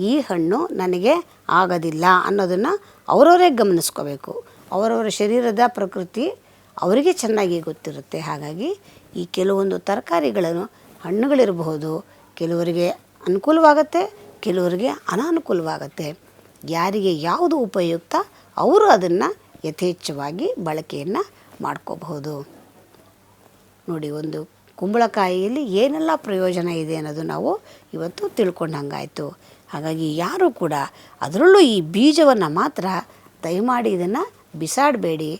ಈ ಹಣ್ಣು ನನಗೆ ಆಗೋದಿಲ್ಲ ಅನ್ನೋದನ್ನು ಅವರವರೇ ಗಮನಿಸ್ಕೋಬೇಕು. ಅವರವರ ಶರೀರದ ಪ್ರಕೃತಿ ಅವರಿಗೆ ಚೆನ್ನಾಗಿ ಗೊತ್ತಿರುತ್ತೆ. ಹಾಗಾಗಿ ಈ ಕೆಲವೊಂದು ತರಕಾರಿಗಳನ್ನು, ಹಣ್ಣುಗಳಿರಬಹುದು, ಕೆಲವರಿಗೆ ಅನುಕೂಲವಾಗುತ್ತೆ, ಕೆಲವರಿಗೆ ಅನಾನುಕೂಲವಾಗುತ್ತೆ. ಯಾರಿಗೆ ಯಾವುದು ಉಪಯುಕ್ತ ಅವರು ಅದನ್ನು ಯಥೇಚ್ಛವಾಗಿ ಬಳಕೆಯನ್ನು ಮಾಡ್ಕೋಬಹುದು. ನೋಡಿ, ಒಂದು ಕುಂಬಳಕಾಯಿಯಲ್ಲಿ ಏನೆಲ್ಲ ಪ್ರಯೋಜನ ಇದೆ ಅನ್ನೋದು ನಾವು ಇವತ್ತು ತಿಳ್ಕೊಂಡಂಗಾಯಿತು. ಹಾಗಾಗಿ ಯಾರೂ ಕೂಡ ಅದರಲ್ಲೂ ಈ ಬೀಜವನ್ನು ಮಾತ್ರ ದಯಮಾಡಿ ಇದನ್ನು ಬಿಸಾಡಬೇಡಿ,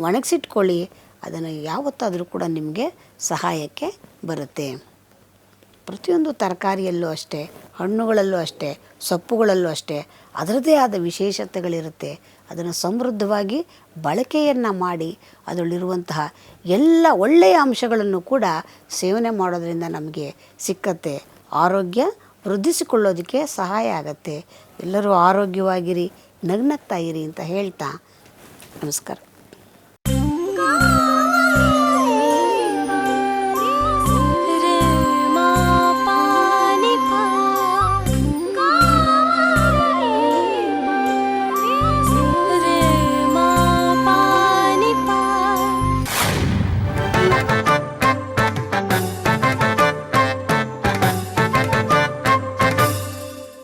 ಒಣಗಿಸಿಟ್ಕೊಳ್ಳಿ. ಅದನ್ನು ಯಾವತ್ತಾದರೂ ಕೂಡ ನಿಮಗೆ ಸಹಾಯಕ್ಕೆ ಬರುತ್ತೆ. ಪ್ರತಿಯೊಂದು ತರಕಾರಿಯಲ್ಲೂ ಅಷ್ಟೇ, ಹಣ್ಣುಗಳಲ್ಲೂ ಅಷ್ಟೇ, ಸೊಪ್ಪುಗಳಲ್ಲೂ ಅಷ್ಟೇ ಅದರದ್ದೇ ಆದ ವಿಶೇಷತೆಗಳಿರುತ್ತೆ. ಅದನ್ನು ಸಮೃದ್ಧವಾಗಿ ಬಳಕೆಯನ್ನು ಮಾಡಿ ಅದರಲ್ಲಿರುವಂತಹ ಎಲ್ಲ ಒಳ್ಳೆಯ ಅಂಶಗಳನ್ನು ಕೂಡ ಸೇವನೆ ಮಾಡೋದರಿಂದ ನಮಗೆ ಸಿಕ್ಕತ್ತೆ. ಆರೋಗ್ಯ ವೃದ್ಧಿಸಿಕೊಳ್ಳೋದಕ್ಕೆ ಸಹಾಯ ಆಗತ್ತೆ. ಎಲ್ಲರೂ ಆರೋಗ್ಯವಾಗಿರಿ, ನಗ್ನಗ್ತಾ ಇರಿ ಅಂತ ಹೇಳ್ತಾ ನಮಸ್ಕಾರ.